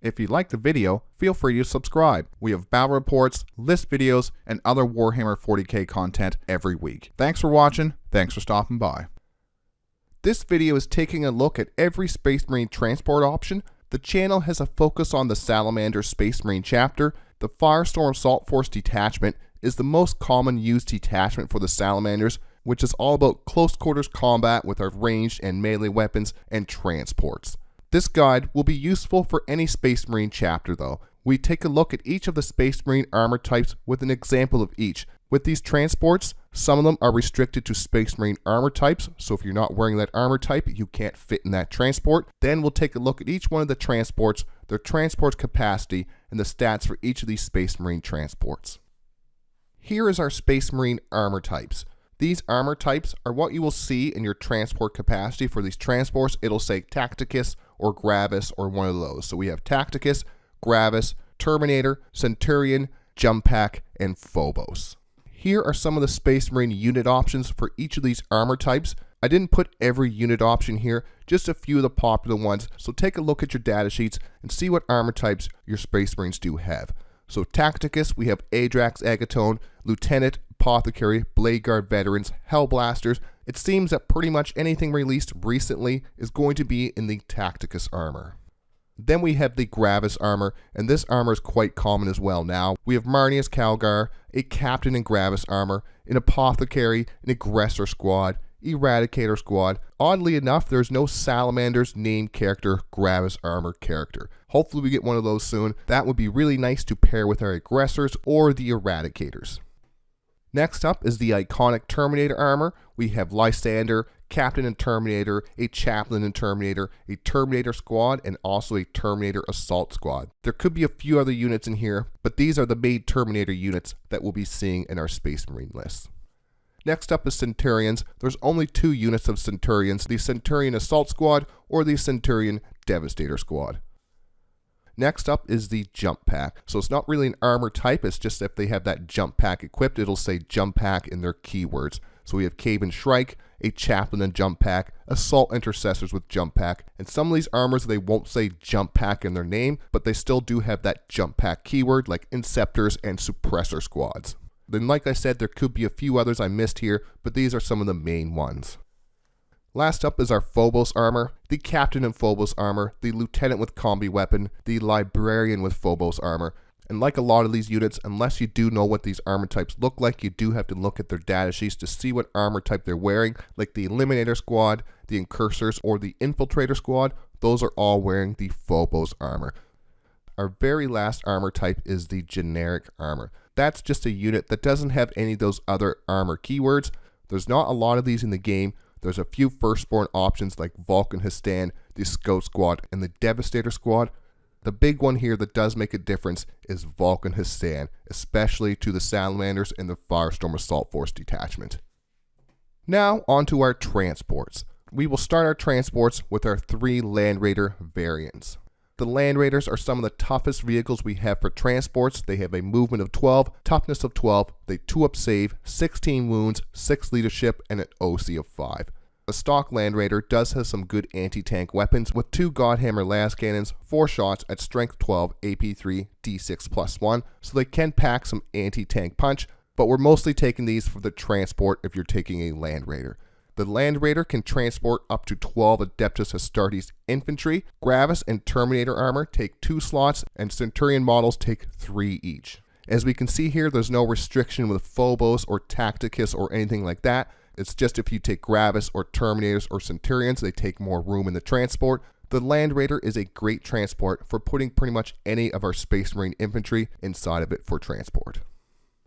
If you liked the video, feel free to subscribe. We have battle reports, list videos, and other Warhammer 40K content every week. Thanks for watching, thanks for stopping by. This video is taking a look at every Space Marine transport option. The channel has a focus on the Salamanders Space Marine Chapter. The Firestorm Assault Force Detachment is the most common used detachment for the Salamanders, which is all about close quarters combat with our ranged and melee weapons and transports. This guide will be useful for any Space Marine chapter though. We take a look at each of the Space Marine armor types with an example of each. With these transports, some of them are restricted to Space Marine armor types, so if you're not wearing that armor type, you can't fit in that transport. Then we'll take a look at each one of the transports, their transport capacity, and the stats for each of these Space Marine transports. Here is our Space Marine armor types. These armor types are what you will see in your transport capacity. For these transports, it'll say Tacticus or Gravis or one of those. So we have Tacticus, Gravis, Terminator, Centurion, Jump Pack, and Phobos. Here are some of the Space Marine unit options for each of these armor types. I didn't put every unit option here, just a few of the popular ones. So take a look at your data sheets and see what armor types your Space Marines do have. So Tacticus, we have Adrax Agatone, Lieutenant, Apothecary, Blade Guard Veterans, Hellblasters. It seems that pretty much anything released recently is going to be in the Tacticus armor. Then we have the Gravis armor, and this armor is quite common as well now. We have Marnius Calgar, a Captain in Gravis armor, an Apothecary, an Aggressor squad, Eradicator squad. Oddly enough, there's no Salamanders named character Gravis armor character. Hopefully we get one of those soon. That would be really nice to pair with our Aggressors or the Eradicators. Next up is the iconic Terminator armor. We have Lysander, Captain and Terminator, a Chaplain and Terminator, a Terminator squad, and also a Terminator assault squad. There could be a few other units in here, but these are the main Terminator units that we'll be seeing in our Space Marine list. Next up is Centurions. There's only 2 units of Centurions, the Centurion Assault Squad or the Centurion Devastator Squad. Next up is the Jump Pack. So it's not really an armor type, it's just if they have that Jump Pack equipped, it'll say Jump Pack in their keywords. So we have Cave and Shrike, a Chaplain and Jump Pack, Assault Intercessors with Jump Pack, and some of these armors they won't say Jump Pack in their name, but they still do have that Jump Pack keyword like Inceptors and Suppressor Squads. Then like I said, there could be a few others I missed here, but these are some of the main ones. Last up is our Phobos armor, the Captain in Phobos armor, the Lieutenant with Combi Weapon, the Librarian with Phobos armor. And like a lot of these units, unless you do know what these armor types look like, you do have to look at their data sheets to see what armor type they're wearing, like the Eliminator squad, the Incursors, or the Infiltrator squad. Those are all wearing the Phobos armor. Our very last armor type is the Generic armor. That's just a unit that doesn't have any of those other armor keywords. There's not a lot of these in the game. There's a few firstborn options like Vulcan Histan, the Scout Squad, and the Devastator Squad. The big one here that does make a difference is Vulcan Histan, especially to the Salamanders and the Firestorm Assault Force Detachment. Now onto our transports. We will start our transports with our 3 Land Raider variants. The Land Raiders are some of the toughest vehicles we have for transports. They have a movement of 12, toughness of 12, they 2-up save, 16 wounds, 6 leadership, and an OC of 5. The stock Land Raider does have some good anti-tank weapons with 2 Godhammer las cannons, 4 shots at strength 12, AP 3, D6 plus 1, so they can pack some anti-tank punch, but we're mostly taking these for the transport if you're taking a Land Raider. The Land Raider can transport up to 12 Adeptus Astartes infantry. Gravis and Terminator armor take 2 slots, and Centurion models take 3 each. As we can see here, there's no restriction with Phobos or Tacticus or anything like that. It's just if you take Gravis or Terminators or Centurions, they take more room in the transport. The Land Raider is a great transport for putting pretty much any of our Space Marine infantry inside of it for transport.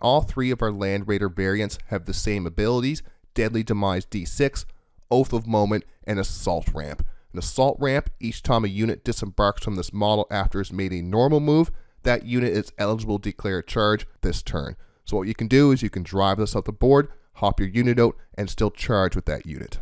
All 3 of our Land Raider variants have the same abilities: Deadly Demise D6, Oath of Moment, and Assault Ramp. An Assault Ramp, each time a unit disembarks from this model after it's made a normal move, that unit is eligible to declare a charge this turn. So what you can do is you can drive this off the board, hop your unit out, and still charge with that unit.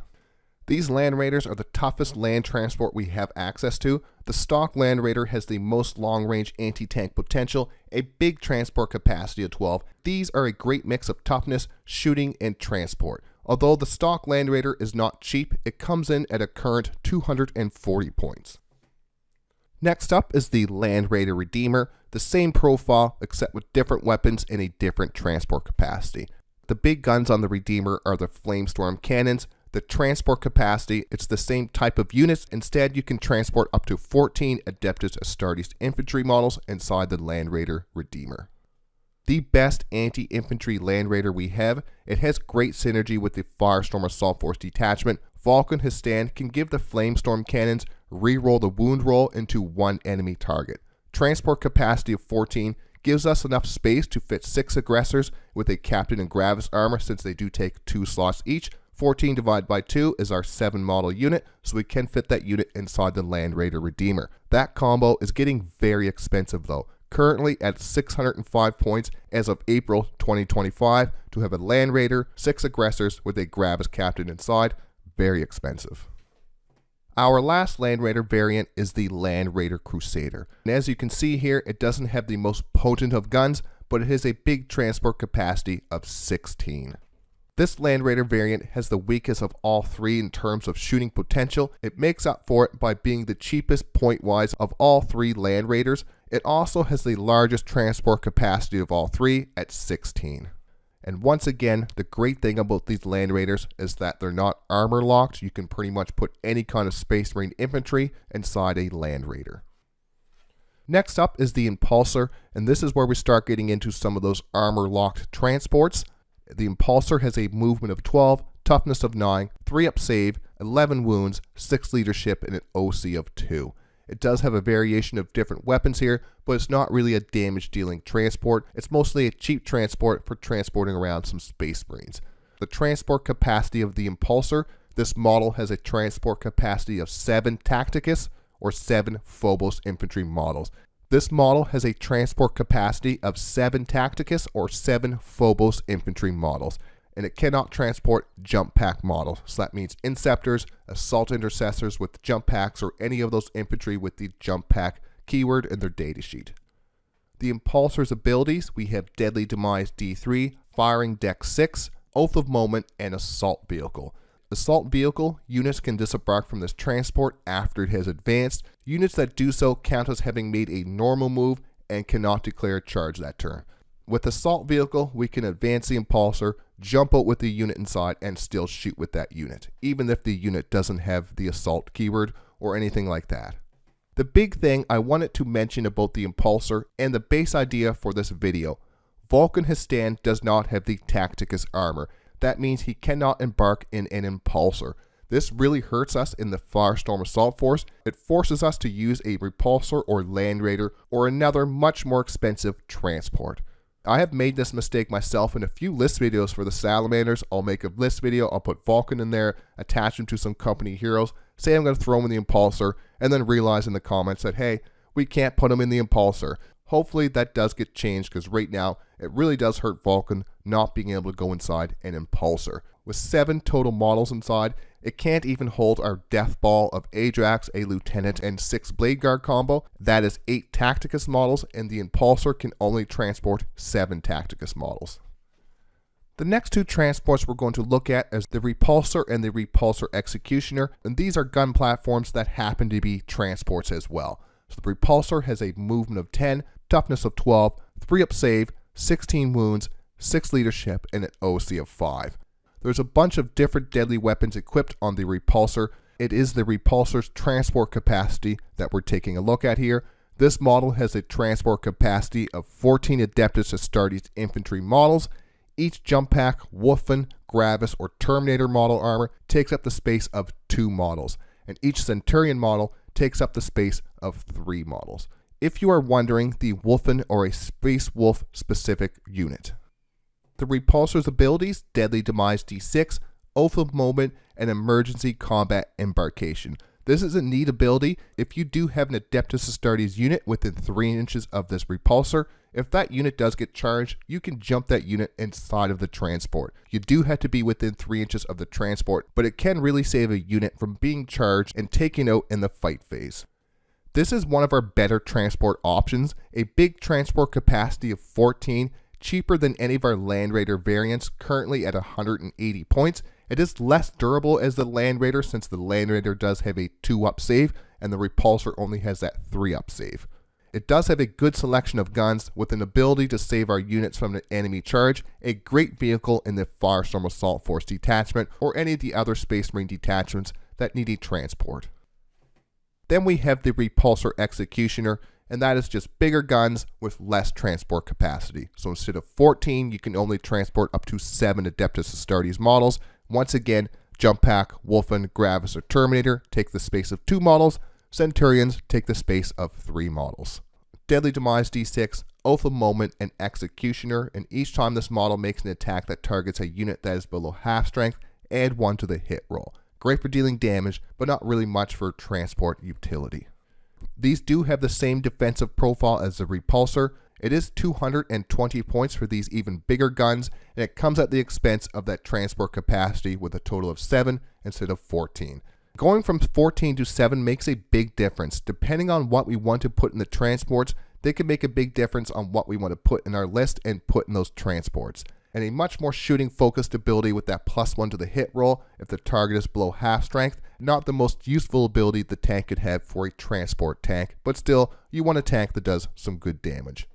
These Land Raiders are the toughest land transport we have access to. The stock Land Raider has the most long-range anti-tank potential, a big transport capacity of 12. These are a great mix of toughness, shooting, and transport. Although the stock Land Raider is not cheap, it comes in at a current 240 points. Next up is the Land Raider Redeemer, the same profile except with different weapons and a different transport capacity. The big guns on the Redeemer are the Flamestorm cannons. The transport capacity, it's the same type of units. Instead, you can transport up to 14 Adeptus Astartes infantry models inside the Land Raider Redeemer. The best anti-infantry Land Raider we have. It has great synergy with the Firestorm Assault Force Detachment. Vulcan his stand can give the Flamestorm cannons reroll the wound roll into one enemy target. Transport capacity of 14 gives us enough space to fit 6 aggressors with a Captain and Gravis armor since they do take 2 slots each. 14 divided by 2 is our 7 model unit, so we can fit that unit inside the Land Raider Redeemer. That combo is getting very expensive though, currently at 605 points as of April 2025 to have a Land Raider, 6 aggressors with a Gravis Captain inside. Very expensive. Our last Land Raider variant is the Land Raider Crusader. And as you can see here, it doesn't have the most potent of guns, but it has a big transport capacity of 16. This Land Raider variant has the weakest of all 3 in terms of shooting potential. It makes up for it by being the cheapest point-wise of all 3 Land Raiders. It also has the largest transport capacity of all 3 at 16. And once again, the great thing about these Land Raiders is that they're not armor locked. You can pretty much put any kind of Space Marine infantry inside a Land Raider. Next up is the Impulsor, and this is where we start getting into some of those armor locked transports. The Impulsor has a movement of 12, toughness of 9, 3-up save, 11 wounds, 6 leadership, and an OC of 2. It does have a variation of different weapons here, but it's not really a damage-dealing transport. It's mostly a cheap transport for transporting around some Space Marines. The transport capacity of the Impulsor, this model has a transport capacity of 7 Tacticus or 7 Phobos infantry models. This model has a transport capacity of 7 Tacticus or 7 Phobos infantry models, and it cannot transport jump pack models. So that means Inceptors, Assault Intercessors with jump packs, or any of those infantry with the jump pack keyword in their datasheet. The Impulsor's abilities, we have Deadly Demise D3, Firing Deck 6, Oath of Moment, and Assault Vehicle. Assault Vehicle, units can disembark from this transport after it has advanced. Units that do so count as having made a normal move and cannot declare a charge that turn. With Assault Vehicle, we can advance the Impulsor, jump out with the unit inside, and still shoot with that unit, even if the unit doesn't have the Assault keyword or anything like that. The big thing I wanted to mention about the Impulsor and the base idea for this video, Vulcan his stand does not have the Tacticus armor. That means he cannot embark in an Impulsor. This really hurts us in the Firestorm Assault Force. It forces us to use a Repulsor or Land Raider or another much more expensive transport. I have made this mistake myself in a few list videos for the Salamanders. I'll make a list video, I'll put Vulcan in there, attach him to some company heroes, say I'm going to throw him in the Impulsor, and then realize in the comments that, hey, we can't put him in the Impulsor. Hopefully that does get changed, because right now it really does hurt Vulcan not being able to go inside an Impulsor. With 7 total models inside, it can't even hold our Death Ball of Ajax, a Lieutenant, and 6 Blade Guard combo. That is 8 Tacticus models, and the Impulsor can only transport 7 Tacticus models. The next 2 transports we're going to look at is the Repulsor and the Repulsor Executioner, and these are gun platforms that happen to be transports as well. So the Repulsor has a movement of 10, toughness of 12, 3-up save, 16 wounds, 6 leadership, and an OC of 5. There's a bunch of different deadly weapons equipped on the Repulsor. It is the Repulsor's transport capacity that we're taking a look at here. This model has a transport capacity of 14 Adeptus Astartes infantry models. Each jump pack, Wolfen, Gravis, or Terminator model armor takes up the space of 2 models, and each Centurion model takes up the space of 3 models. If you are wondering, the Wolfen or a Space Wolf specific unit. The Repulsor's abilities, Deadly Demise D6, Oath of Moment, and Emergency Combat Embarkation. This is a neat ability if you do have an Adeptus Astartes unit within 3 inches of this repulsor. If that unit does get charged, you can jump that unit inside of the transport. You do have to be within 3 inches of the transport, but it can really save a unit from being charged and taken out in the fight phase. This is one of our better transport options, a big transport capacity of 14, cheaper than any of our Land Raider variants, currently at 180 points. It is less durable as the Land Raider since the Land Raider does have a 2-up save and the Repulsor only has that 3-up save. It does have a good selection of guns with an ability to save our units from an enemy charge, a great vehicle in the Firestorm Assault Force Detachment or any of the other Space Marine detachments that need a transport. Then we have the Repulsor Executioner, and that is just bigger guns with less transport capacity. So instead of 14, you can only transport up to 7 Adeptus Astartes models. Once again, Jump Pack, Wolfen, Gravis, or Terminator take the space of 2 models. Centurions take the space of 3 models. Deadly Demise D6, Oath of Moment, and Executioner, and each time this model makes an attack that targets a unit that is below half strength, add 1 to the hit roll. Great for dealing damage, but not really much for transport utility. These do have the same defensive profile as the Repulsor. It is 220 points for these even bigger guns, and it comes at the expense of that transport capacity with a total of 7 instead of 14. Going from 14 to 7 makes a big difference. Depending on what we want to put in the transports, they can make a big difference on what we want to put in our list and put in those transports. And a much more shooting focused ability with that +1 to the hit roll if the target is below half strength. Not the most useful ability the tank could have for a transport tank, but still, you want a tank that does some good damage.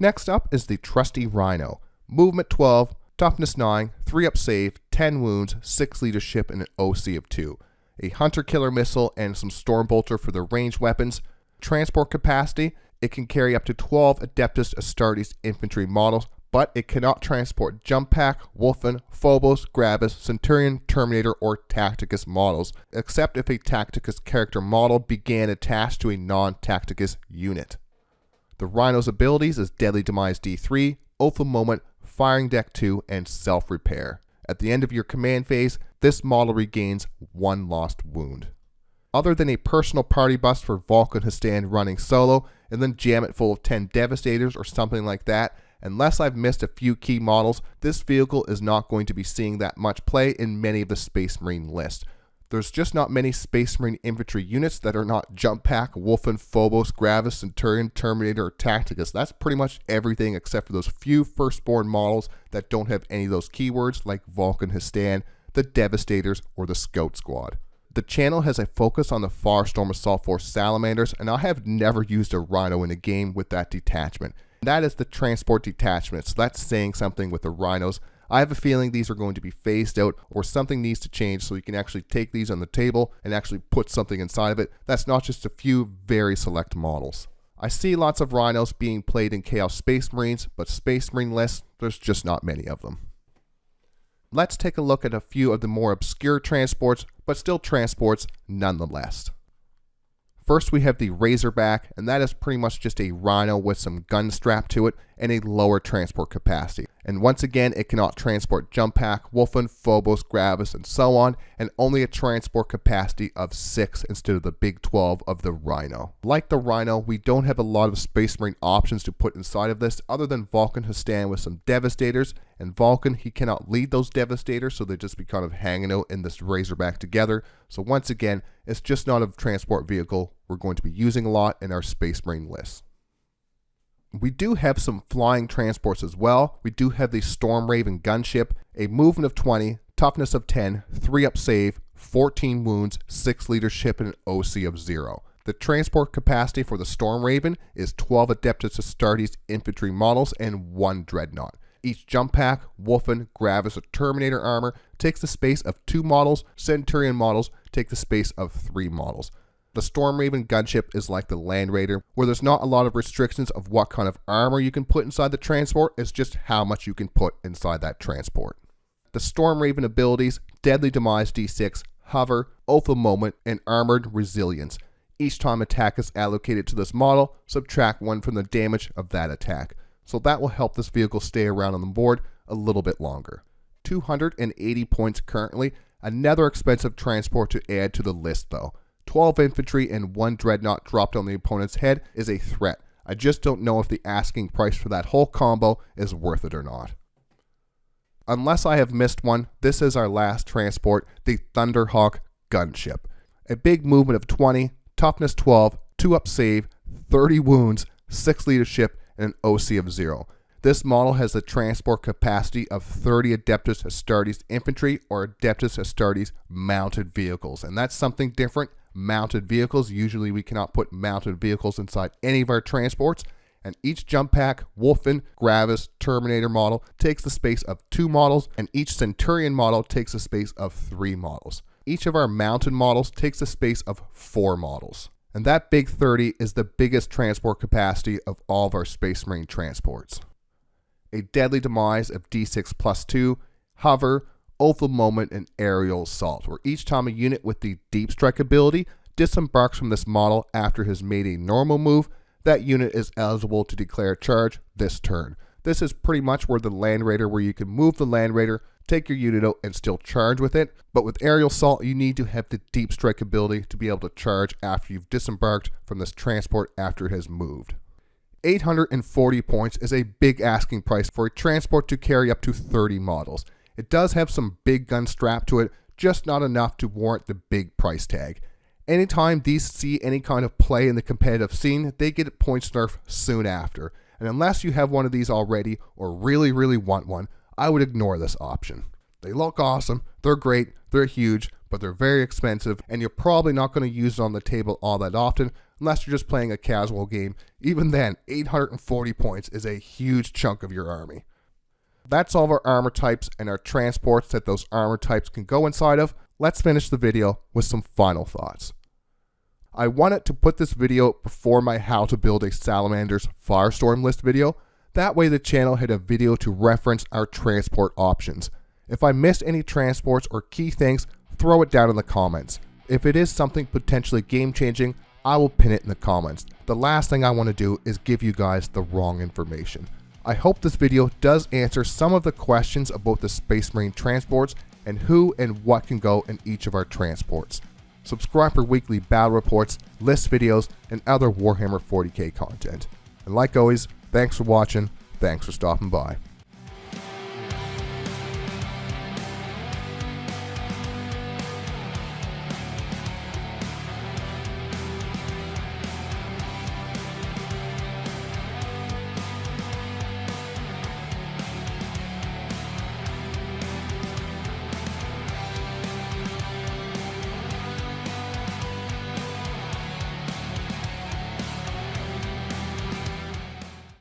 Next up is the trusty Rhino. Movement 12, toughness 9, 3-up save, 10 wounds, 6 leadership, and an OC of 2. A hunter-killer missile and some Stormbolter for the ranged weapons. Transport capacity, it can carry up to 12 Adeptus Astartes infantry models, but it cannot transport Jump Pack, Wolfen, Phobos, Gravis, Centurion, Terminator, or Tacticus models, except if a Tacticus character model began attached to a non-Tacticus unit. The Rhino's abilities is Deadly Demise D3, Oath of Moment, Firing Deck 2, and Self-Repair. At the end of your command phase, this model regains 1 lost wound. Other than a personal party bust for Vulcan Hastan running solo, and then jam it full of 10 Devastators or something like that, unless I've missed a few key models, this vehicle is not going to be seeing that much play in many of the Space Marine lists. There's just not many Space Marine infantry units that are not Jump Pack, Wolfen, Phobos, Gravis, Centurion, Terminator, or Tacticus. That's pretty much everything except for those few firstborn models that don't have any of those keywords like Vulcan Hastan, the Devastators, or the Scout Squad. The channel has a focus on the Firestorm Assault Force Salamanders, and I have never used a Rhino in a game with that detachment. That is the transport detachment, so that's saying something with the Rhinos. I have a feeling these are going to be phased out or something needs to change so you can actually take these on the table and actually put something inside of it. That's not just a few very select models. I see lots of Rhinos being played in Chaos Space Marines, but Space Marine lists, there's just not many of them. Let's take a look at a few of the more obscure transports, but still transports nonetheless. First we have the Razorback, and that is pretty much just a Rhino with some gun strapped to it and a lower transport capacity. And once again, it cannot transport Jump Pack, Wolfen, Phobos, Gravis, and so on, and only a transport capacity of 6 instead of the big 12 of the Rhino. Like the Rhino, we don't have a lot of Space Marine options to put inside of this other than Vulcan Hastan with some Devastators, and Vulcan, he cannot lead those Devastators, so they just be kind of hanging out in this Razorback together. So once again, it's just not a transport vehicle we're going to be using a lot in our Space Marine lists. We do have some flying transports as well. We do have the Stormraven Gunship, a movement of 20, toughness of 10, 3-up save, 14 wounds, 6 leadership, and an OC of 0. The transport capacity for the Stormraven is 12 Adeptus Astartes infantry models and 1 Dreadnought. Each Jump Pack, Wolfen, Gravis, or Terminator armor takes the space of 2 models. Centurion models take the space of 3 models. The Stormraven Gunship is like the Land Raider, where there's not a lot of restrictions of what kind of armor you can put inside the transport, it's just how much you can put inside that transport. The Stormraven abilities, Deadly Demise D6, Hover, Oath of Moment, and Armored Resilience. Each time attack is allocated to this model, subtract 1 from the damage of that attack. So that will help this vehicle stay around on the board a little bit longer. 280 points currently. Another expensive transport to add to the list though. 12 infantry and 1 dreadnought dropped on the opponent's head is a threat. I just don't know if the asking price for that whole combo is worth it or not. Unless I have missed one, this is our last transport, the Thunderhawk Gunship. A big movement of 20, toughness 12, 2-up save, 30 wounds, 6 leadership, and an OC of 0. This model has the transport capacity of 30 Adeptus Astartes infantry or Adeptus Astartes mounted vehicles, and that's something different. Mounted vehicles, usually we cannot put mounted vehicles inside any of our transports, and each jump pack, Wolfen, Gravis, Terminator model takes the space of 2 models, and each Centurion model takes the space of 3 models. Each of our mounted models takes the space of 4 models. And that big 30 is the biggest transport capacity of all of our Space Marine transports. A deadly demise of D6+2, hover, oath of moment, and aerial assault, where each time a unit with the deep strike ability disembarks from this model after has made a normal move, that unit is eligible to declare charge this turn. This is pretty much where the Land Raider, where you can move the Land Raider, take your unit out, and still charge with it. But with aerial assault, you need to have the deep strike ability to be able to charge after you've disembarked from this transport after it has moved. 840 points is a big asking price for a transport to carry up to 30 models. It does have some big guns strapped to it, just not enough to warrant the big price tag. Anytime these see any kind of play in the competitive scene, they get points nerfed soon after. And unless you have one of these already or really want one, I would ignore this option. They look awesome, they're great, they're huge, but they're very expensive, and you're probably not going to use it on the table all that often unless you're just playing a casual game. Even then, 840 points is a huge chunk of your army. That's all of our armor types and our transports that those armor types can go inside of. Let's finish the video with some final thoughts. I wanted to put this video before my how to build a Salamanders Firestorm list video. That way the channel had a video to reference our transport options. If I missed any transports or key things, throw it down in the comments. If it is something potentially game changing, I will pin it in the comments. The last thing I want to do is give you guys the wrong information. I hope this video does answer some of the questions about the Space Marine transports and who and what can go in each of our transports. Subscribe for weekly battle reports, list videos, and other Warhammer 40K content. And like always, thanks for watching, thanks for stopping by.